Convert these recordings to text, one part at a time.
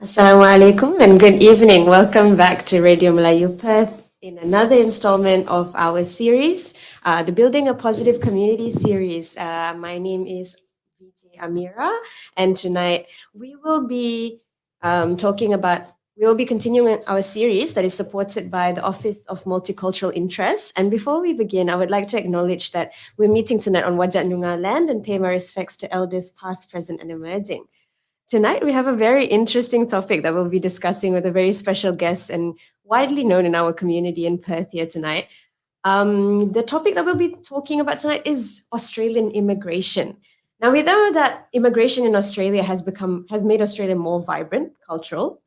Assalamualaikum and good evening. Welcome back to Radio Melayu Perth in another installment of our series, the Building a Positive Community series. My name is VJ Amira, and tonight we will be talking about. We will be continuing our series that is supported by the Office of Multicultural Interests. And before we begin, I would like to acknowledge that we're meeting tonight on Wajak Noongar land and pay my respects to elders past, present, and emerging. Tonight, we have a very interesting topic that we'll be discussing with a very special guest and widely known in our community in Perth here tonight. The topic that we'll be talking about tonight is Australian immigration. Now, we know that immigration in Australia has made Australia more vibrant, cultural,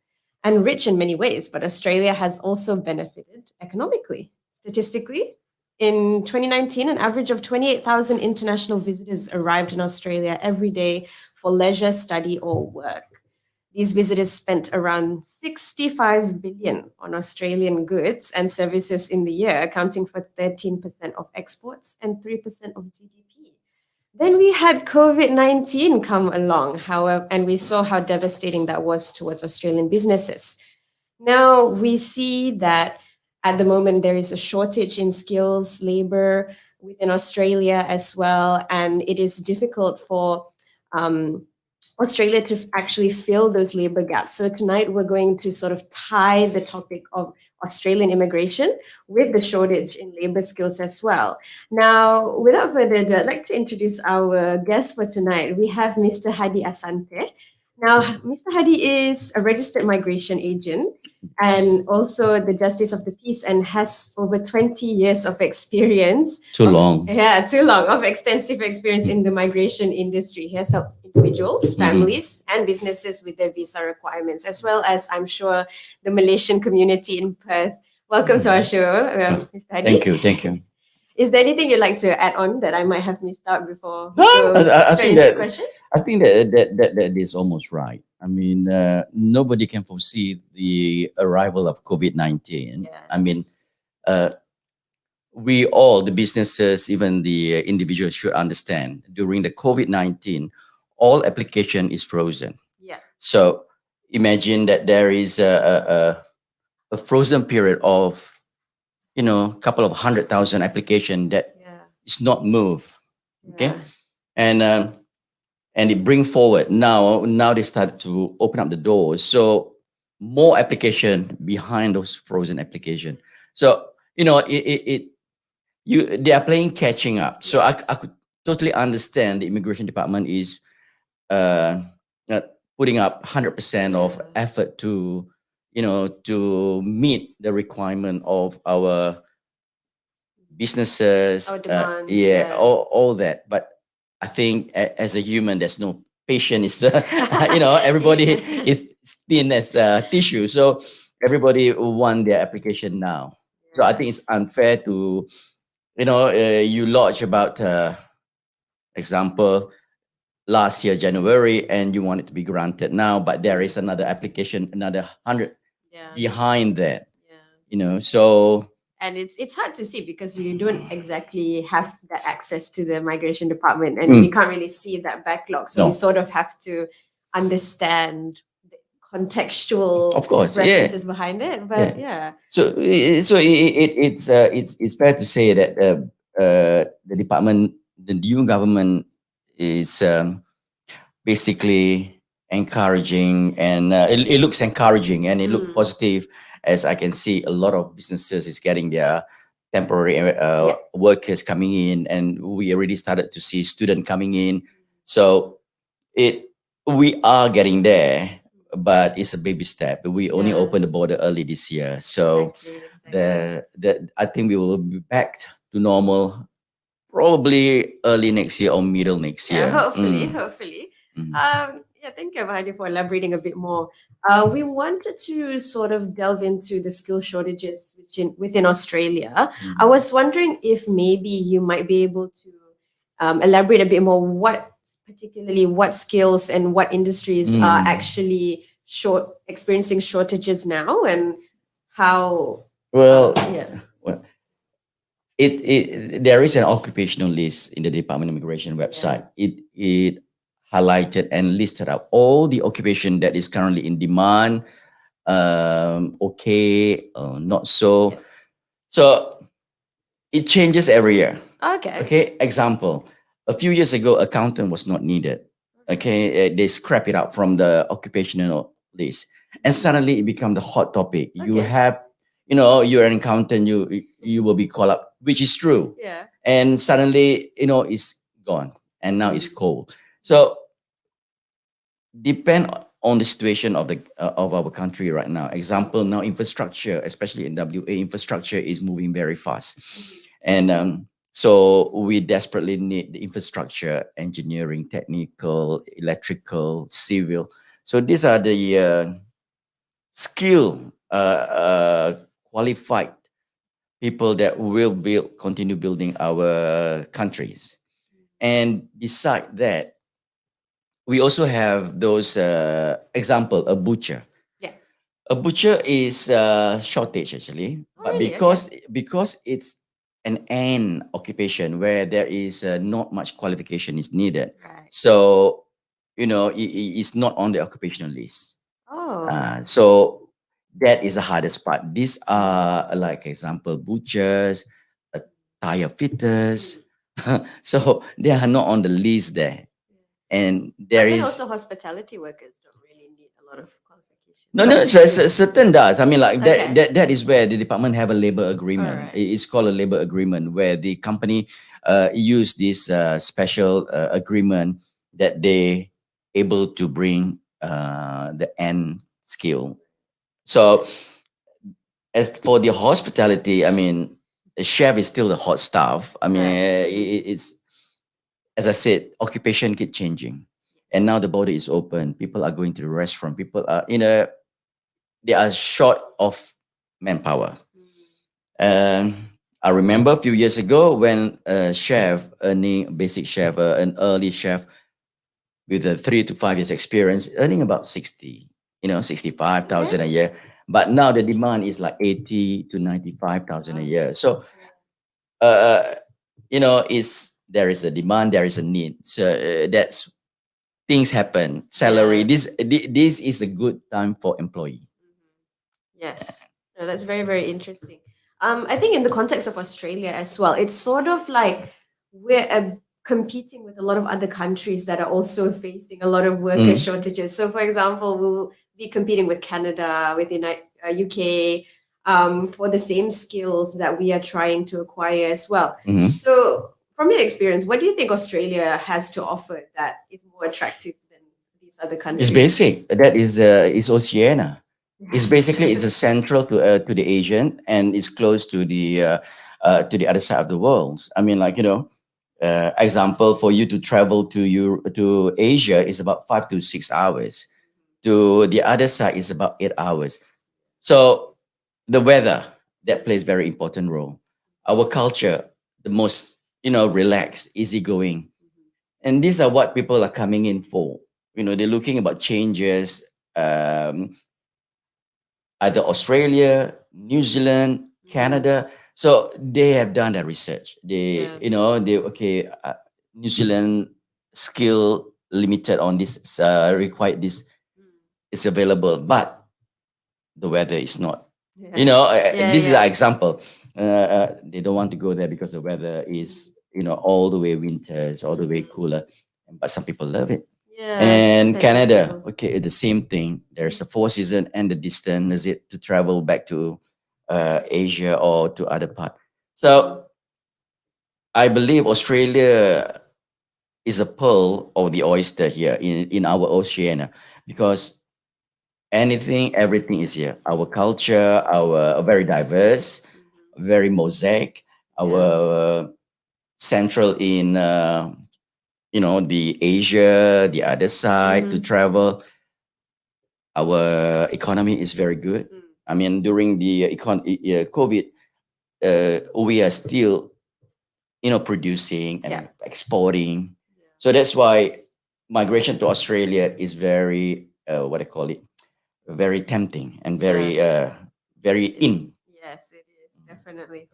and rich in many ways, but Australia has also benefited economically. Statistically, in 2019, an average of 28,000 international visitors arrived in Australia every day for leisure, study, or work. These visitors spent around 65 billion on Australian goods and services in the year, accounting for 13% of exports and 3% of GDP. Then we had COVID-19 come along, however, and we saw how devastating that was towards Australian businesses. Now we see that at the moment there is a shortage in skills labor within Australia as well, and it is difficult for um, Australia to actually fill those labor gaps. So tonight we're going to sort of tie the topic of Australian immigration with the shortage in labor skills as well. Now, without further ado, I'd like to introduce our guest for tonight. We have Mr. Hadi Asante. Now, Mr. Hadi is a registered migration agent and also the Justice of the Peace and has over 20 years of experience. Too long. Yeah, too long of extensive experience in the migration industry. He has helped individuals, families, and businesses with their visa requirements, as well as I'm sure the Malaysian community in Perth. Welcome to our show, Mr. Hadi. Thank you. Is there anything you'd like to add on that I might have missed out before we No, go I straight think into that questions? I think that is almost right. I mean, nobody can foresee the arrival of COVID-19. I mean, Yes. we all, the businesses, even the individuals, should understand during the COVID-19, all application is frozen. Yeah. So imagine that there is a frozen period of couple of 100,000 application that Yeah. is not moved. Okay, Yeah. and it bring forward now they start to open up the doors, so more application behind those frozen application. So they are playing catching up. So Yes. I could totally understand the immigration department is uh, putting up 100% of Yeah. effort to meet the requirement of our businesses, Our demands, yeah, yeah. all that. But I think as a human, there's no patience. Everybody is thin as tissue, so everybody want their application now. So I think it's unfair to, you lodge about, example, last year January, and you want it to be granted now, but there is another application, another 100 Yeah. behind that. Yeah. So And it's hard to see because you don't exactly have that access to the migration department and we can't really see that backlog. So we No. sort of have to understand the contextual Of course, yeah. references behind it. But yeah. So it's fair to say that the department, the new government, is basically encouraging, and it looks encouraging, and it looks positive, as I can see a lot of businesses is getting their temporary workers coming in, and we already started to see student coming in. So we are getting there, but it's a baby step. We only opened the border early this year, so Exactly. I think we will be back to normal probably early next year or middle next Yeah, year. hopefully. Yeah, thank you, Mahadi, for elaborating a bit more. We wanted to sort of delve into the skill shortages within Australia. I was wondering if maybe you might be able to elaborate a bit more particularly what skills and what industries are actually experiencing shortages now and how. Well, Yeah. well, there is an occupational list in the Department of Immigration website. It highlighted and listed out all the occupation that is currently in demand, okay, not so. Yeah. So it changes every year. Okay. Okay, example, a few years ago, accountant was not needed. Okay, they scrap it out from the occupational list, and suddenly it become the hot topic. You Okay. have, you're an accountant, you will be called up, which is true, Yeah. and suddenly, it's gone, and now it's Mm. cold. So depend on the situation of the of our country right now. Example, now infrastructure, especially in WA, infrastructure is moving very fast, and so we desperately need the infrastructure, engineering, technical, electrical, civil. So these are the skill, qualified people that will continue building our countries. And beside that, we also have those example, a butcher. Yeah. A butcher is shortage actually, Oh, but really? because it's an end occupation where there is not much qualification is needed, Right. so it's not on the occupational list. Oh. So that is the hardest part. These are like example butchers, uh, tire fitters. So they are not on the list there, and there But then is also hospitality workers don't really need a lot of qualifications. no, no, certain does. I mean, like that, Okay. that is where the department have a labor All agreement. right. It's called a labor agreement where the company use this special agreement that they able to bring the end skill. So as for the hospitality, I mean, the chef is still the hot stuff. I mean, Right. it's as I said, occupation keep changing, and now the border is open. People are going to the restaurant. People are they are short of manpower. I remember a few years ago when a chef, earning basic chef, an early chef with a 3 to 5 years experience, earning about 65,000 Okay. a year. But now the demand is like 80 to 95,000 a year. So, uh, is there is a demand, there is a need. So that's things happen. Salary. Yeah. This is a good time for employee. Yes. No, that's very, very interesting. I think in the context of Australia as well, it's sort of like we're competing with a lot of other countries that are also facing a lot of worker Mm, shortages. So, for example, we'll be competing with Canada, with the UK, for the same skills that we are trying to acquire as well. mhm. So, from your experience, what do you think Australia has to offer that is more attractive than these other It's countries? basic. That is Oceania. It's basically it's a central to the Asian, and it's close to the other side of the world. I mean, like example, for you to travel to Asia is about 5 to 6 hours. To the other side is about 8 hours. So the weather that plays very important role. Our culture, the most relaxed, easygoing, and these are what people are coming in for. They're looking about changes, um, either Australia, New Zealand, Canada. So they have done their research. Yeah. They okay, New Zealand skill limited on this, required this is available, but the weather is not. Yeah. Yeah, This is an yeah. example. They don't want to go there because the weather is, all the way winters, all the way cooler. But some people love it. Yeah, And depends on Canada, people. okay, the same thing. There's the four season and the distance is it to travel back to Asia or to other part. So I believe Australia is a pearl of the oyster here in our Oceania, because everything is here. Our culture, our very diverse, very mosaic. Yeah. Our central in the Asia, the other side to travel. Our economy is very good. I mean, during the COVID, we are still producing and Yeah. exporting. So that's why migration to Australia is very what I call it, very tempting and Yeah. very It's, in. yes, it is definitely.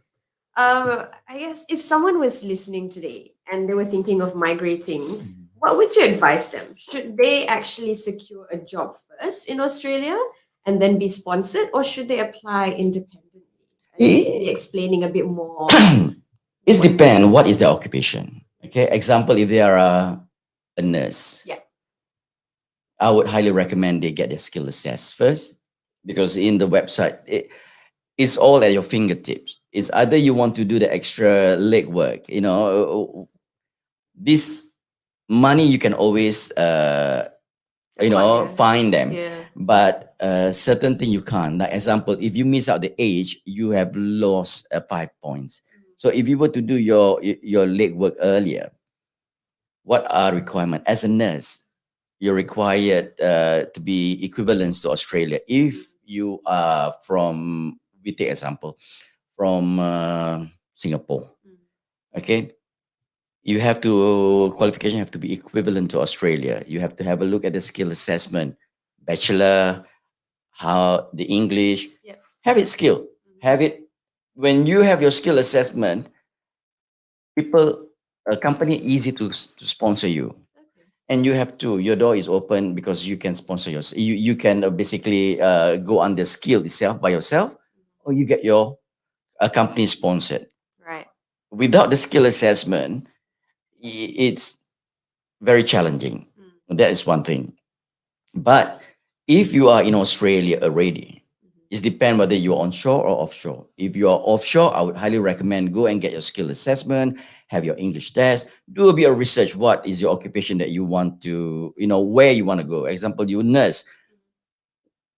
I guess if someone was listening today and they were thinking of migrating, what would you advise them? Should they actually secure a job first in Australia and then be sponsored, or should they apply independently? And maybe It, explaining a bit more. it What? depends what is their occupation. Okay, example, if they are a nurse, Yeah. I would highly recommend they get their skill assessed first, because in the website it's all at your fingertips. It's either you want to do the extra legwork, this money you can always Acquire. find them, Yeah. but certain thing you can't. Like example, if you miss out the age, you have lost 5 points. So if you were to do your legwork earlier, what are requirement as a nurse? You're required to be equivalent to Australia. If you are from, we take example, from Singapore, okay, you have to qualification have to be equivalent to Australia. You have to have a look at the skill assessment, bachelor, how the English, Yeah. have it skill, have it. When you have your skill assessment, people, a company easy to sponsor you, Okay. and you have to, your door is open because you can sponsor yourself. You can basically go on the skill itself by yourself, or you get your company sponsored. Right. Without the skill assessment, it's very challenging. That is one thing. But if you are in Australia already, it depends whether you're onshore or offshore. If you are offshore, I would highly recommend go and get your skill assessment, have your English test, do a bit of research. What is your occupation that you want to, where you want to go? Example, you nurse,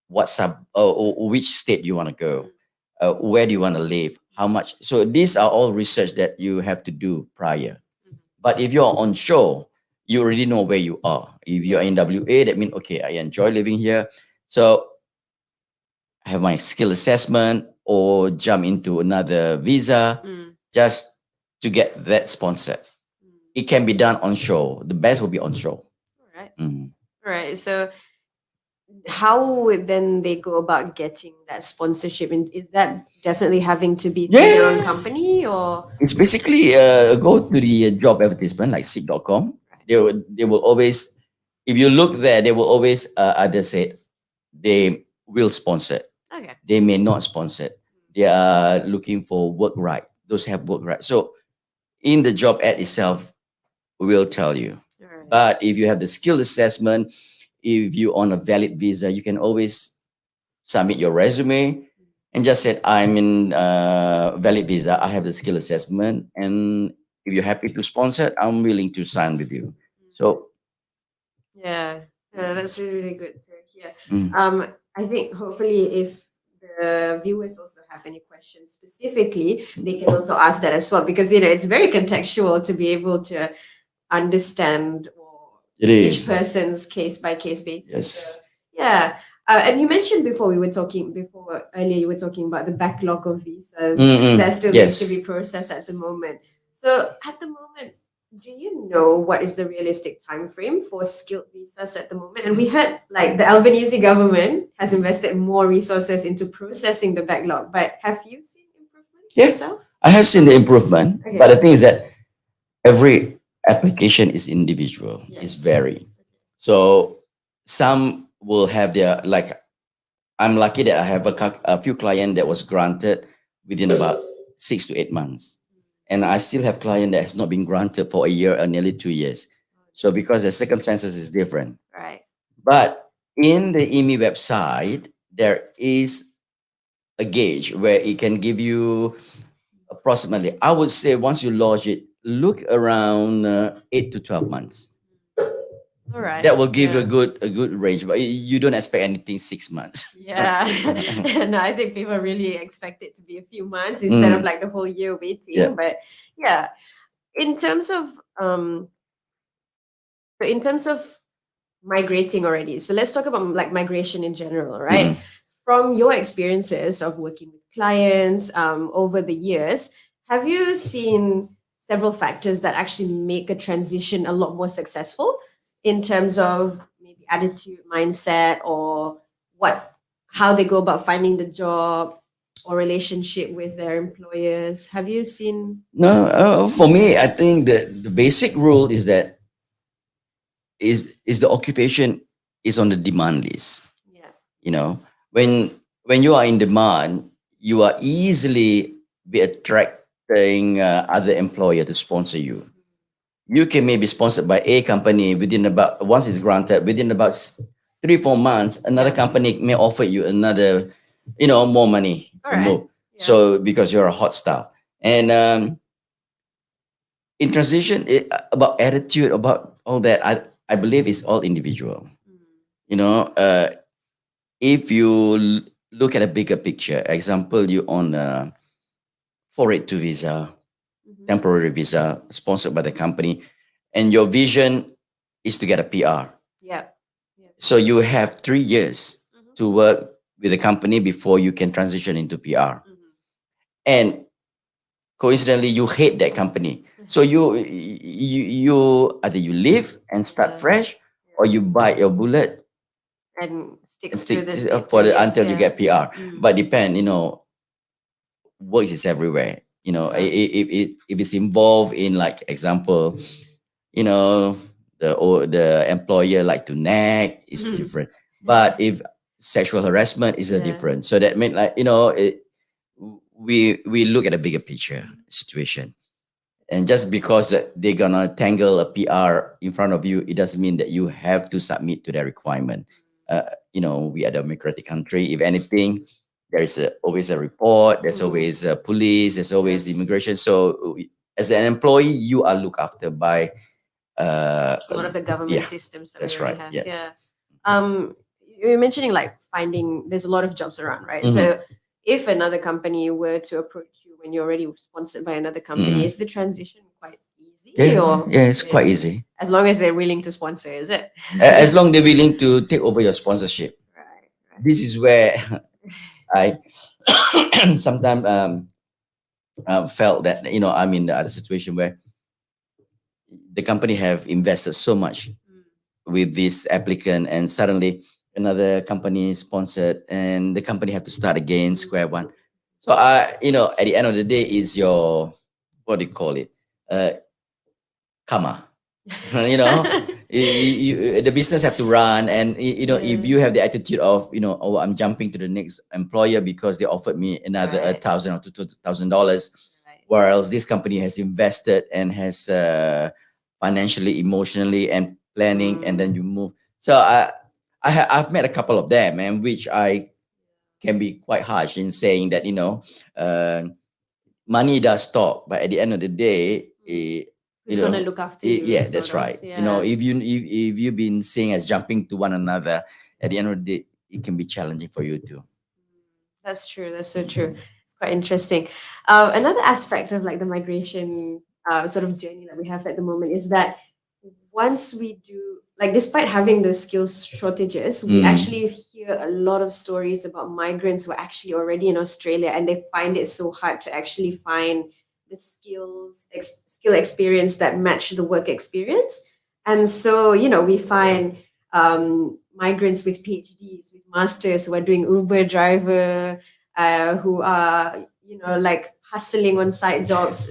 what sub or which state you want to go, where do you want to live, how much. So these are all research that you have to do prior. But if you're onshore, you already know where you are. If you're in WA, that means okay, I enjoy living here. So I have my skill assessment or jump into another visa just to get that sponsored. It can be done onshore. The best will be onshore. All right. Mhm. All right. So how would then they go about getting that sponsorship? And is that definitely having to be through their own Yeah. company, or? It's basically go to the job advertisement like seek.com. Right. They will always, if you look there, they will always either say they will sponsor. Okay. They may not sponsor. They are looking for work right. Those have work right. So in the job ad itself, we will tell you. All right. But if you have the skill assessment, if you on a valid visa, you can always submit your resume and just said, I'm in valid visa. I have the skill assessment, and if you're happy to sponsor, I'm willing to sign with you. So Yeah, yeah, that's really, really good to hear. mm, I think hopefully if the viewers also have any questions specifically, they can also ask that as well, because it's very contextual to be able to understand or it each is. person's case by case basis. Yes. So, yeah. And you mentioned before earlier you were talking about the backlog of visas that still needs to Yes. be processed at the moment. So at the moment, do you know what is the realistic time frame for skilled visas at the moment? And we heard like the Albanese government has invested more resources into processing the backlog, but have you seen improvements Yeah. yourself? I have seen the improvement, Okay. but the thing is that every application is individual. It's Yes. vary. So some will have their, like, I'm lucky that I have a few clients that was granted within about 6 to 8 months, and I still have client that has not been granted for a year or nearly 2 years. So because the circumstances is different. Right. But in the IMI website, there is a gauge where it can give you approximately, I would say, once you lodge it, look around 8 to 12 months. All right. That will give you Yeah. a good range, but you don't expect anything 6 months. Yeah. And I think people really expect it to be a few months instead of like the whole year waiting. Yeah. But yeah, in terms of in terms of migrating already. So let's talk about like migration in general, right? From your experiences of working with clients over the years, have you seen several factors that actually make a transition a lot more successful in terms of maybe attitude, mindset, or how they go about finding the job or relationship with their employers? Have you seen? No, for me, I think the basic rule is that is the occupation is on the demand list. Yeah. You know, when you are in demand, you are easily be attracting other employer to sponsor you. You can maybe sponsored by a company within about once it's granted within about 3 4 months, another Yeah. company may offer you another, more money All to right. move. Yeah. So because you're a hot staff, and in transition, about attitude, about all that, I believe it's all individual. You know, if you look at a bigger picture, example, you on a 482 visa, Mhm. temporary visa, sponsored by the company, and your vision is to get a PR. Yeah. Yeah. So you have 3 years Mhm. to work with the company before you can transition into PR. Mhm. And coincidentally, you hate that company. So you either you leave and start Yeah. fresh, or you bite your bullet And stick and through stick the for 3 years. until you Yeah. get PR. Mm. But depend, work is everywhere. Yeah. If it's involved in, like, example, you know, the employer like to nag, is Mhm. different. But if sexual harassment is a Yeah. different, so that means, like, we look at a bigger picture situation. And just because that they're gonna tangle a PR in front of you, it doesn't mean that you have to submit to their requirement. We are a democratic country. If anything, there is always a report. There's Mhm. always a police. There's always Yeah. immigration. So as an employee, you are looked after by A lot of the government yeah, systems that we that's already right. have. Yeah. Yeah. You're mentioning like finding there's a lot of jobs around, right? Mhm. So if another company were to approach you when you're already sponsored by another company, Mhm. is the transition quite easy, Yeah, or yeah, it's quite is easy. as long as they're willing to sponsor, is it? As long they're willing to take over your sponsorship. Right, right. This is where I sometimes felt that, I'm in the other situation where the company have invested so much Mm. with this applicant, and suddenly another company is sponsored, and the company have to start again, square one. So at the end of the day, is your, what do you call it, karma. you know the business have to run, and if Yeah. you have the attitude of, oh, I'm jumping to the next employer because they offered me another Right. $1,000 or $2,000, Right. whereas this company has invested and has financially, emotionally, and planning, and then you move. So I've met a couple of them, and which I can be quite harsh in saying that, uh, money does talk, but at the end of the day, Who's gonna look after you? yeah, Sort that's of. right. Yeah. If you've been seeing as jumping to one another, at the end of the day, it can be challenging for you too. That's true. That's so true. It's quite interesting. Another aspect of like the migration sort of journey that we have at the moment is that once we do, like, despite having those skills shortages, we actually hear a lot of stories about migrants who are actually already in Australia and they find it so hard to actually find the skill experience that match the work experience. And so, we find migrants with PhDs, with masters who are doing Uber driver, who are, like hustling on side jobs.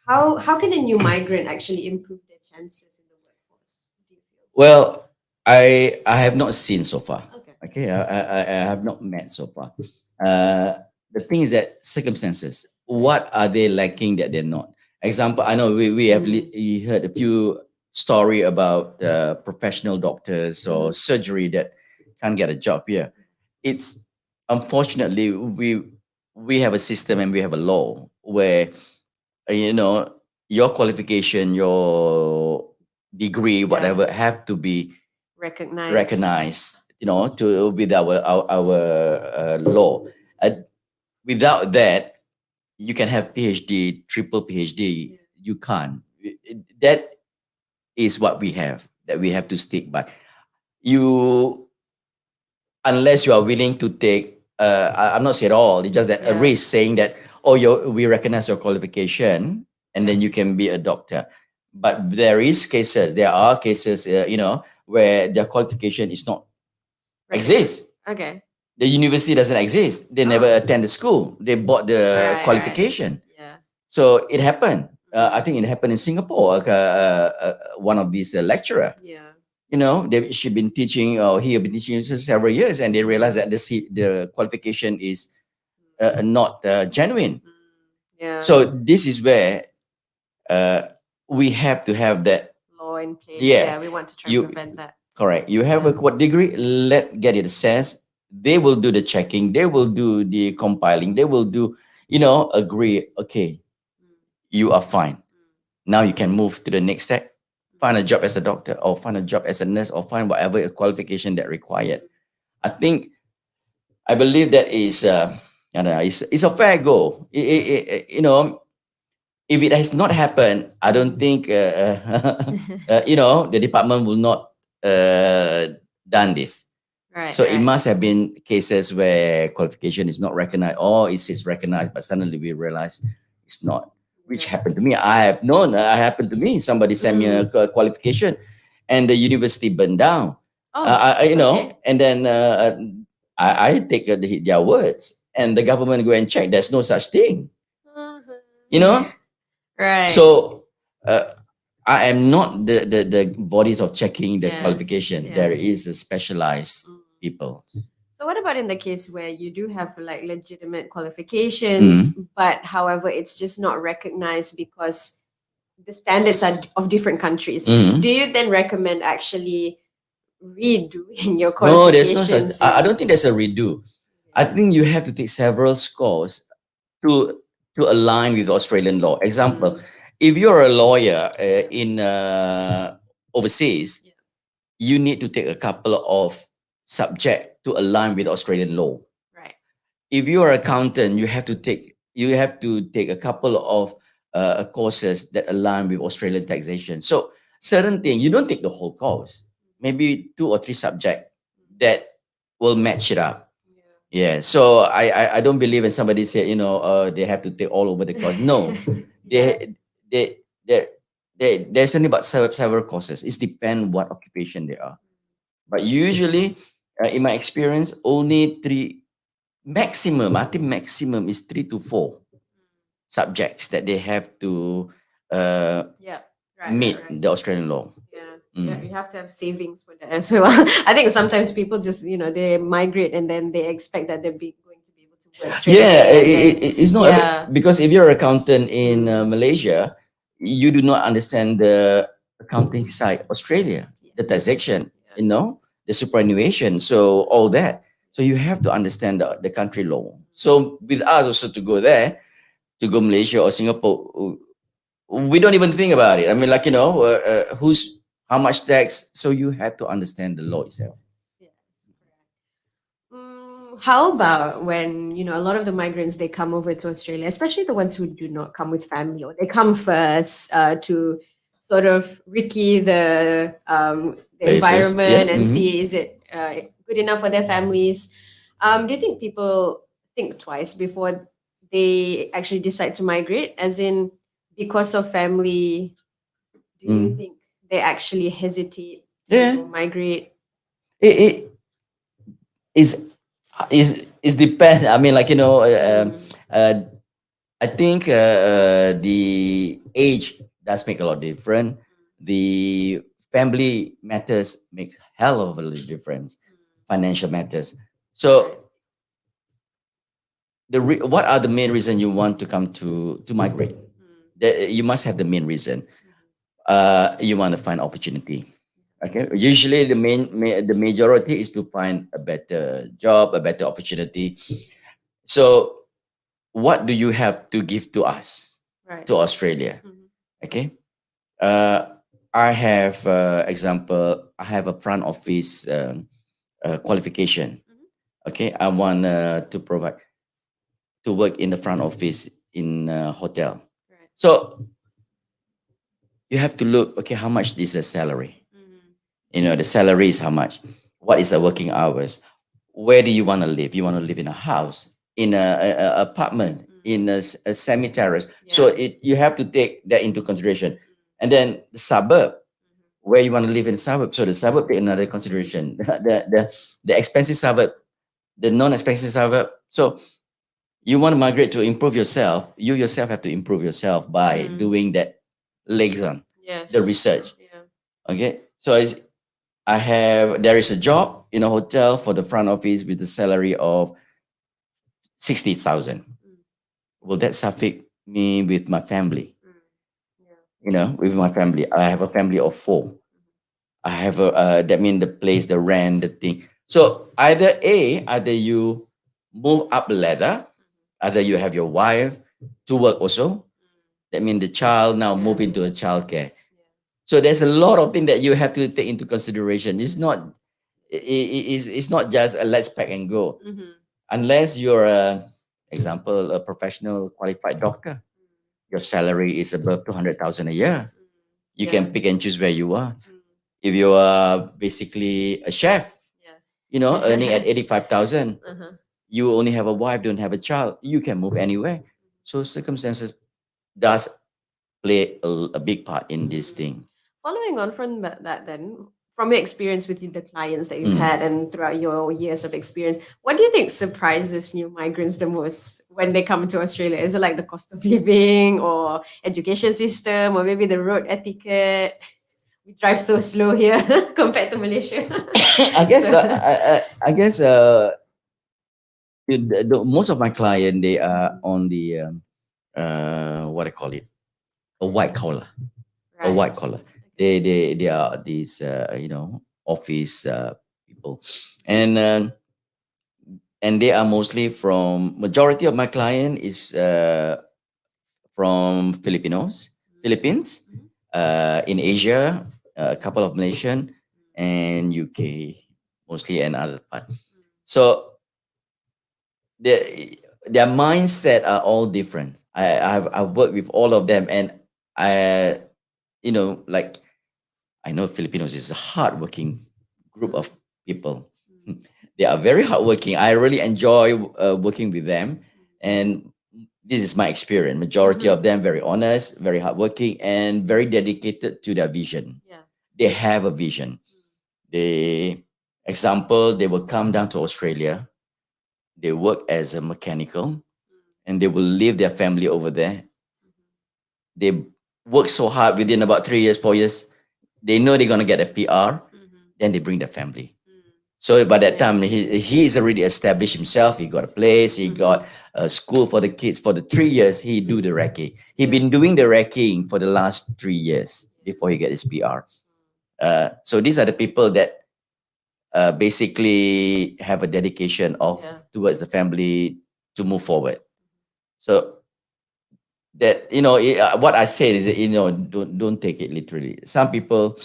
How can a new migrant actually improve their chances in the workforce? Do you feel? Well, I have not seen so far. Okay. Okay, I have not met so far. The thing is that circumstances. What are they lacking that they're not? Example, I know we have we heard a few story about professional doctors or surgery that can't get a job here. It's unfortunately we have a system and we have a law where, you know your qualification, your degree, Yeah. whatever, have to be Recognize. recognized, to with our law. Without that, you can have PhD, triple PhD. You can't. That is what we have. That we have to stick by. You Unless you are willing to take. I'm not saying at all. It's just that a Yeah. risk, saying that, oh, we recognize your qualification, and then you can be a doctor. But there are cases, where their qualification is not Recognize. exist. Okay. The university doesn't exist. They never attend the school. They bought the Right. qualification. Yeah. So it happened. I think it happened in Singapore. One of these lecturer. Yeah. she's been teaching, or he have been teaching for several years, and they realize that the qualification is not genuine. Yeah. So this is where we have to have that. Law in place. Yeah. Yeah, we want to try You- and prevent that. Correct. You have a what degree? Let get it assessed. They will do the checking. They will do the compiling. They will do, agree. Okay, you are fine. Now you can move to the next step. Find a job as a doctor, or find a job as a nurse, or find whatever qualification that required. I believe that is, I don't know, it's a fair goal. If it has not happened, I don't think, the department will not done this. Right. So it must have been cases where qualification is not recognized, or it is recognized, but suddenly we realize it's not, which happened to me. I have known, happened to me. Somebody sent me a qualification, and the university burned down. Oh, okay. And then I take their words, and the government go and check. There's no such thing, you know. Right. So I am not the bodies of checking the Yes, qualification. There yes. is a specialized people. So what about in the case where you do have like legitimate qualifications, but however it's just not recognized because the standards are of different countries? Do you then recommend actually redoing your No, there's qualifications? no such. I don't think there's a redo. I think you have to take several scores to align with Australian law. Example, if you're a lawyer in overseas, you need to take a couple of subject to align with Australian law. Right. If you're an accountant, you have to take a couple of courses that align with Australian taxation. So certain thing, you don't take the whole course. Maybe 2 or 3 subject that will match it up. Yeah. So I don't believe in somebody said, they have to take all over the course. No, there's only about several courses. It depends what occupation they are. But usually, in my experience, only 3 maximum. I think maximum is 3 to 4 subjects that they have to meet the Australian law. Yeah, you have to have savings for that as well. I think sometimes people just, they migrate and then they expect that they're going to be able to work straight away, and then- it's not Yeah. because if you're an accountant in Malaysia, you do not understand the accounting side Australia, the taxation, the superannuation, so all that. So you have to understand the country law. So with us also to go there, to go Malaysia or Singapore, we don't even think about it. I mean, like, who's how much tax. So you have to understand the law itself. How about when, a lot of the migrants, they come over to Australia, especially the ones who do not come with family, or they come first to sort of recce the Places, environment yeah, and see, is it good enough for their families? Do you think people think twice before they actually decide to migrate? As in, because of family, do you think they actually hesitate to Yeah. migrate? It is depend. I mean, like, I think the age does make a lot of difference. The family matters makes hell of a difference. Financial matters. So what are the main reason you want to come to migrate? You must have the main reason. You want to find opportunity. Okay. Usually the majority is to find a better job, a better opportunity. So what do you have to give to us, to Australia? Okay. I have example. I have a front office qualification. Okay. I want to provide to work in the front office in a hotel. So you have to look. Okay, how much is the salary? The salary is how much. What is the working hours? Where do you want to live? You want to live in a house, in a apartment, in a semi-terrace. So you have to take that into consideration. And then the suburb, where you want to live in suburb. So the suburb take another consideration. The expensive suburb, the non-expensive suburb. So you want to migrate to improve yourself. You yourself have to improve yourself by doing that legs on the research. Okay, so there is a job in a hotel for the front office with the salary of 60,000. Will that suffice me with my family? With my family, I have a family of four. I have that means the place, the rent, the thing. So either you move up the ladder, either you have your wife to work also. That means the child now move into a childcare. So there's a lot of things that you have to take into consideration. It's not just a let's pack and go. Unless you're example, a professional qualified doctor, your salary is above 200,000 a year. You can pick and choose where you are. If you are basically a chef, earning at 85,000, you only have a wife, don't have a child, you can move anywhere. So circumstances does play a big part in this thing. Following on from that, then, from your experience with the clients that you've had and throughout your years of experience, what do you think surprises new migrants the most when they come to Australia? Is it like the cost of living or education system or maybe the road etiquette? We drive so slow here compared to Malaysia. I guess most of my client, they are on the what I call it, a white collar. A white collar. They are these office people, and they are mostly from, majority of my client is from Philippines, in Asia, a couple of nation, and UK mostly, and other part. So their mindset are all different. I've worked with all of them, and I like, I know Filipinos is a hardworking group of people. They are very hardworking. I really enjoy working with them, and this is my experience. Majority of them very honest, very hardworking, and very dedicated to their vision. They have a vision. They will come down to Australia. They work as a mechanical, and they will leave their family over there. They work so hard, within about 3 years, 4 years, they know they're gonna get a PR. Then they bring their family. So by that time, he's already established himself. He got a place. He got a school for the kids. For the 3 years, he do the recce. He been doing the recceing for the last 3 years before he get his PR. So these are the people that basically have a dedication towards the family to move forward. So that, what I said is that, don't take it literally. Some people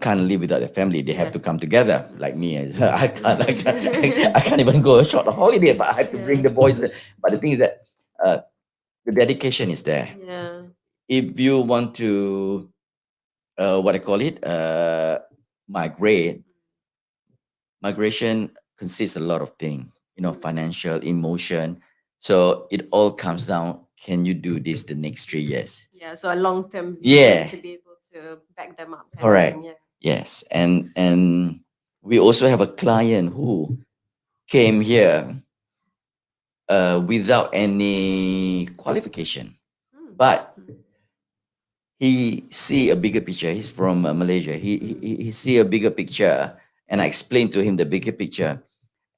can't live without their family. They have to come together. Like me, I can't even go a short holiday, but I have to bring the boys. But the thing is that the dedication is there. If you want to, what I call it, migration consists a lot of things. Financial, emotion. So it all comes down. Can you do this the next 3 years? So a long-term vision to be able to back them up. Correct. Yes, and we also have a client who came here without any qualification, but he see a bigger picture. He's from Malaysia. He see a bigger picture, and I explained to him the bigger picture,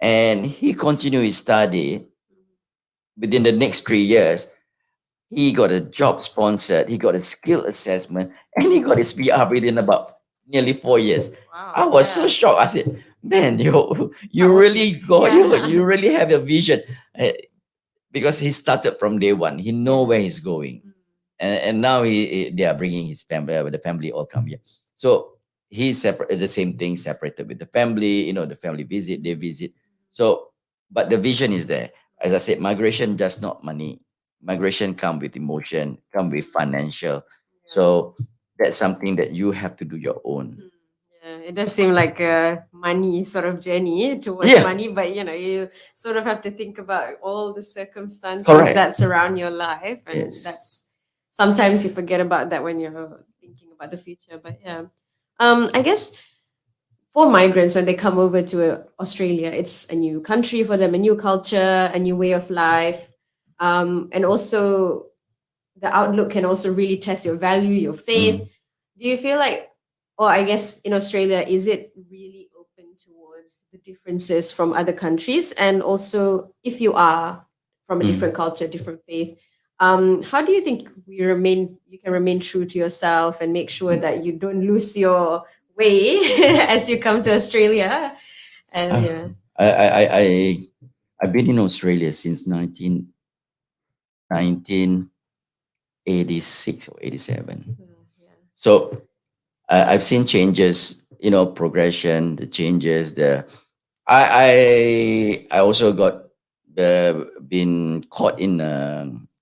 and he continued his study. Within the next 3 years, he got a job sponsored, he got a skill assessment, and he got his PR within about nearly 4 years. Wow, I was so shocked. I said, man, you really got, you really have a vision. Because he started from day one. He know where he's going. And now they are bringing his family, the family all come here. So he's separate, the same thing, separated with the family, the family visit, they visit. So, but the vision is there. As I said, migration does not money. Migration come with emotion, come with financial. So that's something that you have to do your own. It does seem like a money sort of journey towards money, but you sort of have to think about all the circumstances that surround your life, and that's sometimes you forget about that when you're thinking about the future. But I guess for migrants, when they come over to Australia, it's a new country for them, a new culture, a new way of life, and also the outlook can also really test your value, your faith. Do you feel like or I guess in Australia, is it really open towards the differences from other countries? And also, if you are from a Mm. different culture, different faith, how do you think you can remain true to yourself and make sure that you don't lose your way as you come to Australia? And Uh, yeah, I I've been in Australia since 1986 or 87. yeah, So I've seen changes, progression, the changes. I also got been caught in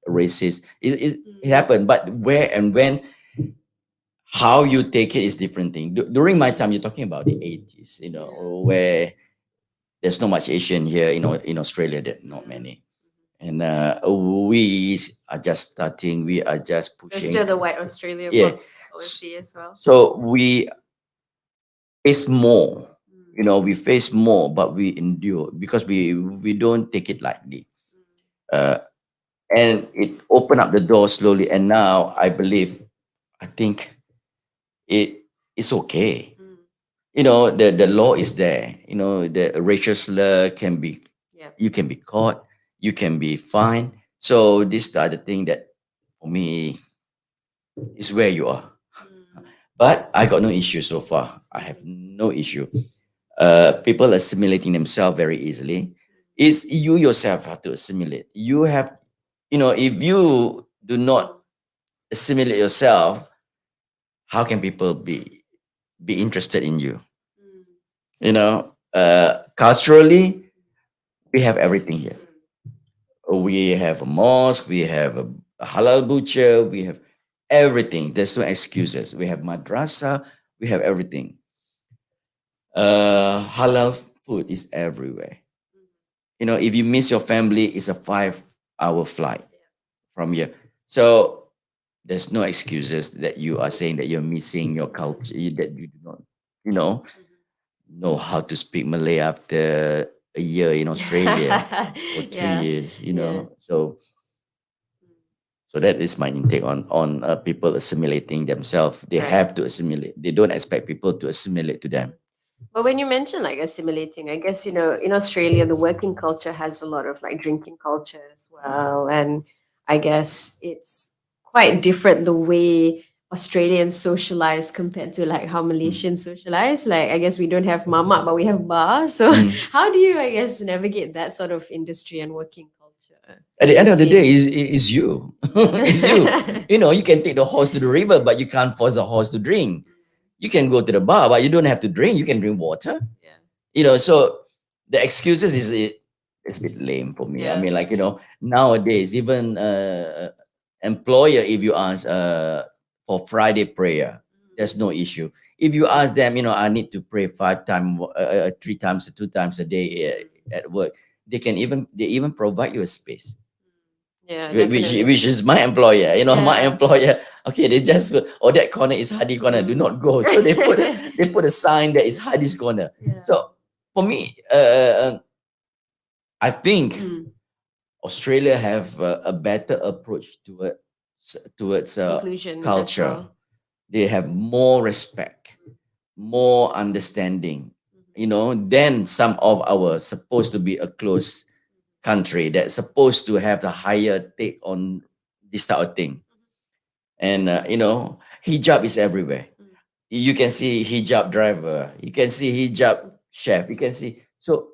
racist. It mm, happened, but where and when, how you take it is different thing. During my time, you're talking about the 80s, yeah, where there's not much Asian here, in Australia. That not mm. many, and we are just starting. We are just There's pushing. still the white Australia Yeah. S- policy as well. So we face more. Mm, We face more, but we endure because we don't take it lightly. mm, Uh, and it opened up the door slowly. And now I think it is okay. mm. The law is there. The racial slur can be, Yeah. you can be caught, you can be fined. So this are the thing that for me is where you are. Mm, But I got no issue so far. I have mm, no issue. People assimilating themselves very easily. mm. It's you yourself have to assimilate. You have, if you do not assimilate yourself, how can people be interested in you? Mm, Culturally, we have everything here. mm. We have a mosque, we have a halal butcher, we have everything. There's no excuses. We have madrasa, we have everything. Halal food is everywhere. Mm. If you miss your family, it's a 5-hour flight Yeah. from here. So there's no excuses that you are saying that you're missing your culture, that you do not, you know, Mhm. know how to speak Malay after a year in Australia or three Yeah. years, Yeah. Mm. so that is my intake on people assimilating themselves. They Right. have to assimilate. They don't expect people to assimilate to them. But when you mention like assimilating, I guess, in Australia, the working culture has a lot of like drinking culture as well. And I guess it's quite different the way Australians socialize compared to like how Mm. Malaysians socialize. Like, I guess we don't have mama, but we have bar. So, Mm. how do you, I guess, navigate that sort of industry and working culture At in the the end of the day, scene? is you. It's you. You can take the horse to the river, but you can't force the horse to drink. You can go to the bar, but you don't have to drink. You can drink water. Yeah. So the excuses it's a bit lame for me. I Yeah. mean, like, nowadays, even employer, if you ask for Friday prayer, there's no issue. If you ask them, I need to pray 5 times, 3 times, 2 times a day at work, they even provide you a space. Yeah, Which definitely. which is my employer, my Yeah. employer. Okay, they just put, oh, that corner is Hadi corner. Do Mm. not go. So they put a sign that is Hadi's corner. Yeah. So for me, I think Mm. Australia have a better approach towards Inclusion as culture. well. They have more respect, more understanding, than some of our supposed to be a close country that's supposed to have the higher take on this type of thing. And hijab is everywhere. Mm. You can see hijab driver, you can see hijab chef, you can see. So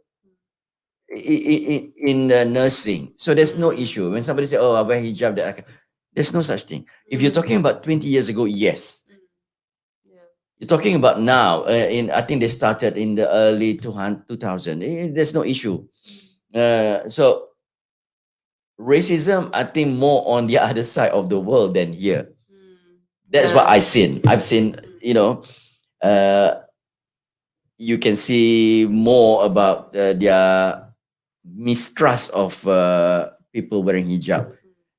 in the nursing, so there's no Mm. issue when somebody say, oh, I wear hijab, that there's no such thing. If you're Mm. talking about 20 years ago, yes. Mm. Yeah. You're talking about now, in I think they started in the early 2000. There's no issue. Mm. So racism, I think, more on the other side of the world than here. Mm. That's what Yeah. I've seen. Mm. Uh, you can see more about their mistrust of people wearing hijab.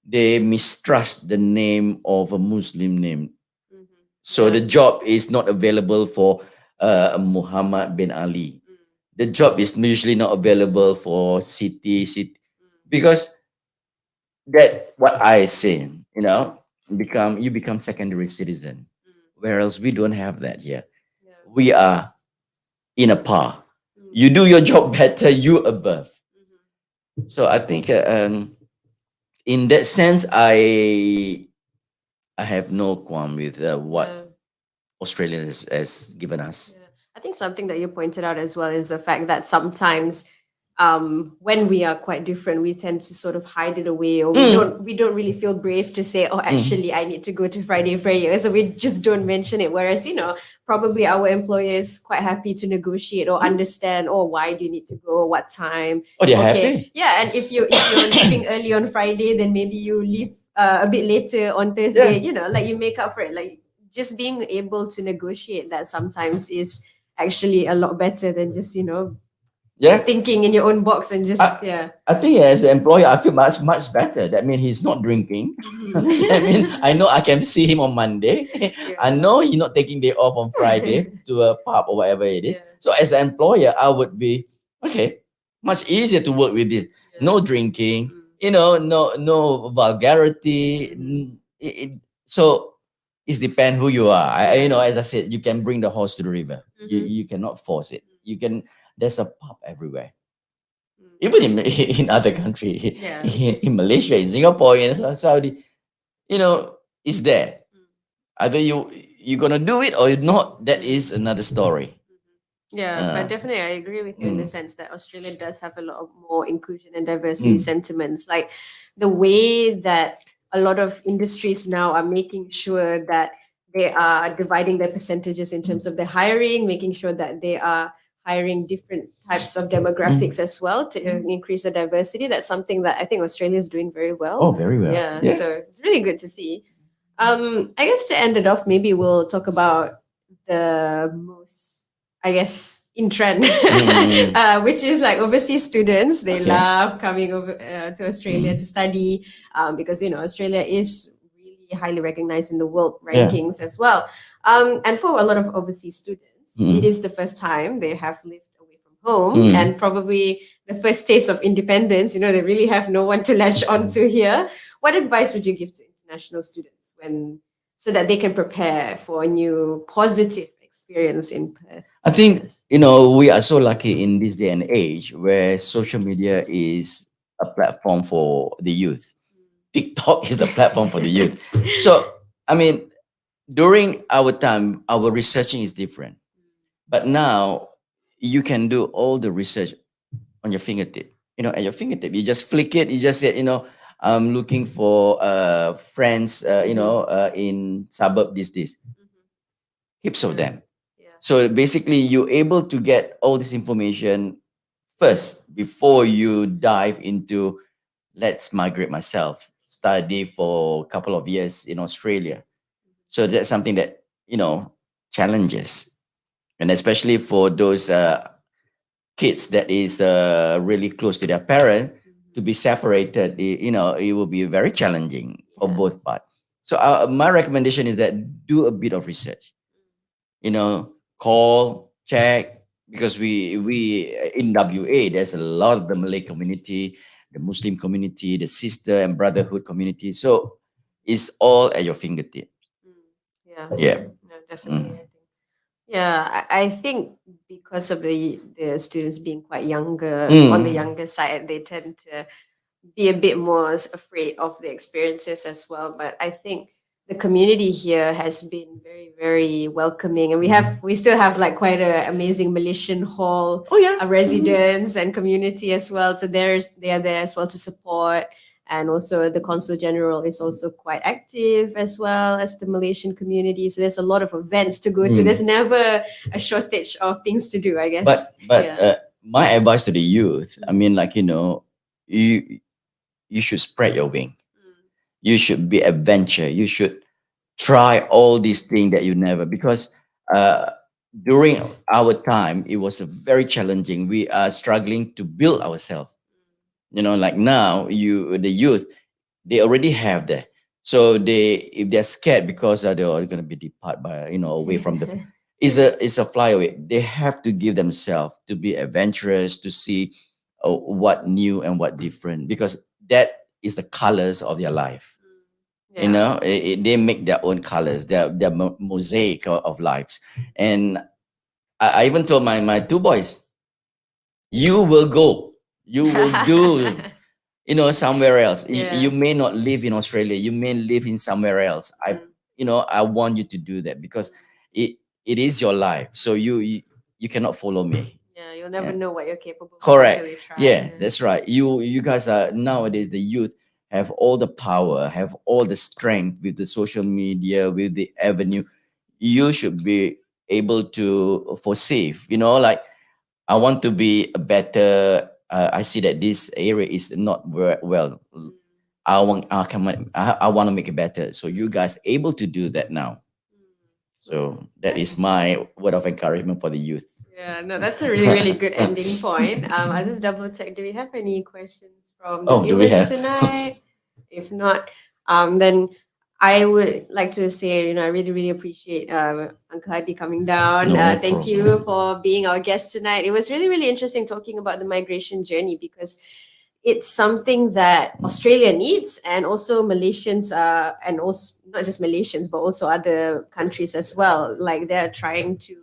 They mistrust the name of a Muslim name. Mm. Mhm. So Yeah. the job is not available for Muhammad bin Ali. Mm. The job is usually not available for city, Mm. because that what I say, become secondary citizen. Mm. Whereas we don't have that yet. we are in a par. You do your job better, you above. So I think in that sense, I have no qualm with what Yeah. Australia has given us. Yeah. I think something that you pointed out as well is the fact that sometimes when we are quite different, we tend to sort of hide it away, or we don't really feel brave to say, oh, actually I need to go to Friday prayer. So we just don't mention it. Whereas, probably our employer is quite happy to negotiate or understand, oh, why do you need to go? What time? Oh, they're Okay. happy. Yeah, and if you're leaving early on Friday, then maybe you leave a bit later on Thursday, like you make up for it. Like just being able to negotiate that sometimes is actually a lot better than just Yeah. thinking in your own box and just I think as an employer, I feel much better. That means he's not drinking. I mean, I know I can see him on Monday. I know he's not taking day off on Friday to a pub or whatever it is. Yeah. So as an employer, I would be okay. Much easier to work with this. No drinking. No vulgarity. So it depends who you are. As I said, you can bring the horse to the river. You cannot force it. You can. There's a pub everywhere. Even in other country, Yeah. in Malaysia, in Singapore, in Saudi, it's there. Either you're gonna do it or not. That is another story. Yeah, but definitely I agree with you in the sense that Australia does have a lot of more inclusion and diversity sentiments. Like the way that a lot of industries now are making sure that they are dividing their percentages in terms of their hiring, making sure that they are hiring different types of demographics as well to increase the diversity. That's something that I think Australia is doing very well. Oh, very well. Yeah, so it's really good to see. I guess to end it off, maybe we'll talk about the most, I guess, in trend, which is like overseas students. They Okay. love coming over to Australia to study because Australia is really highly recognized in the world rankings as well. And for a lot of overseas students, it is the first time they have lived away from home and probably the first taste of independence. They really have no one to latch onto here. What advice would you give to international students so that they can prepare for a new positive experience in Perth? I think we are so lucky in this day and age where social media is a platform for the youth. TikTok is the platform for the youth. So I mean, during our time, our researching is different, but now you can do all the research on your fingertip. At your fingertip, you just flick it. You just said, I'm looking for friends. In suburb this, heaps of them. Yeah. So basically, you're able to get all this information first before you dive into let's migrate myself, study for a couple of years in Australia. So that's something that challenges, and especially for those kids that is really close to their parent to be separated. It will be very challenging for both parts. So my recommendation is that do a bit of research. Call, check, because we in WA there's a lot of the Malay community, the Muslim community, the sister and brotherhood community. So it's all at your fingertip. Yeah. Yeah. No, definitely. Yeah, I think because of the students being quite younger, on the younger side, they tend to be a bit more afraid of the experiences as well. But I think the community here has been very, very welcoming, and we still have like quite an amazing Malaysian hall, residents and community as well. So they are there as well to support. And also the Consul General is also quite active as well as the Malaysian community. So there's a lot of events to go to. There's never a shortage of things to do, I guess. But my advice to the youth, I mean, like you should spread your wing. You should be adventure. You should try all these things that you never, because during our time it was very challenging. We are struggling to build ourselves. Like now, the youth, they already have that. So if they're scared because they're going to be departed by away from the it's a flyaway. They have to give themselves to be adventurous, to see what new and what different, because that is the colors of their life. They make their own colors, their mosaic of lives. And I even told my two boys, you will go, you will do, somewhere else. Yeah. You may not live in Australia, you may live in somewhere else. I want you to do that because it is your life. So you cannot follow me. Yeah, you'll never Yeah. know what you're capable of Correct. until you try. Yes, that's right. You guys are nowadays, the youth have all the power, have all the strength with the social media, with the avenue. You should be able to foresee, like I want to be a better. I see that this area is not well. I want to make it better. So you guys able to do that now. So that is my word of encouragement for the youth. Yeah, no, that's a really, really good ending point. I'll just double check. Do we have any questions from the Oh, do we viewers have? tonight? If not, then I would like to say, I really, really appreciate Uncle Hadi coming down. No Thank you for being our guest tonight. It was really, really interesting talking about the migration journey because it's something that Australia needs, and also Malaysians, and also not just Malaysians, but also other countries as well. Like they're trying to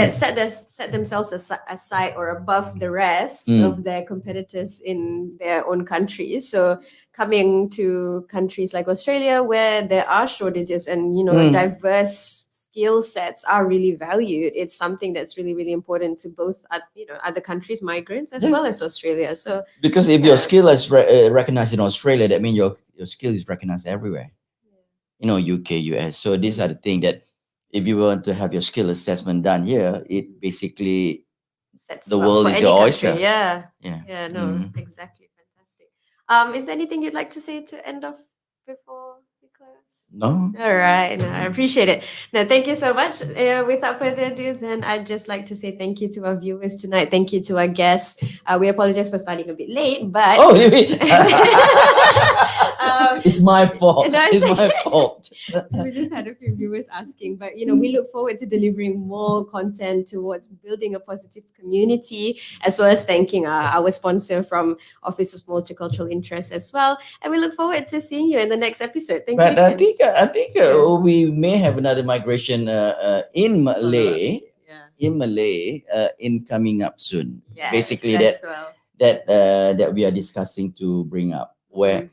set themselves aside or above the rest of their competitors in their own countries. So coming to countries like Australia where there are shortages and diverse skill sets are really valued, it's something that's really, really important to both other countries, migrants, as well as Australia. So because if your skill is recognized in Australia, that means your skill is recognized everywhere. UK, US. So these are the things that if you want to have your skill assessment done here, it basically sets the you up world for is any your country. oyster. Yeah. Yeah. Yeah, no, Mm. exactly. Fantastic. Is there anything you'd like to say to end off before we close? No. All right. No, I appreciate it. No, thank you so much. Without further ado, then I'd just like to say thank you to our viewers tonight. Thank you to our guests. We apologize for starting a bit late, but Oh, really? It's my fault. no, It's my fault. we just had a few viewers asking, but we look forward to delivering more content towards building a positive community, as well as thanking our sponsor from Office of Multicultural Interest as well. And we look forward to seeing you in the next episode. Thank But you. I think we may have another migration in Malay. In Malay, in coming up soon. Yes, Basically, as well. that we are discussing to bring up where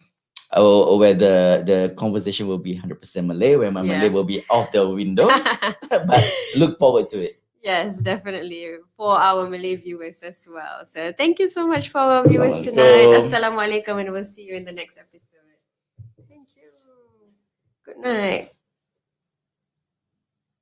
where the conversation will be 100% Malay, where my Malay will be off the windows. But look forward to it. Yes, definitely for our Malay viewers as well. So thank you so much for our viewers tonight. Assalamualaikum, and we'll see you in the next episode. Thank you. Good night.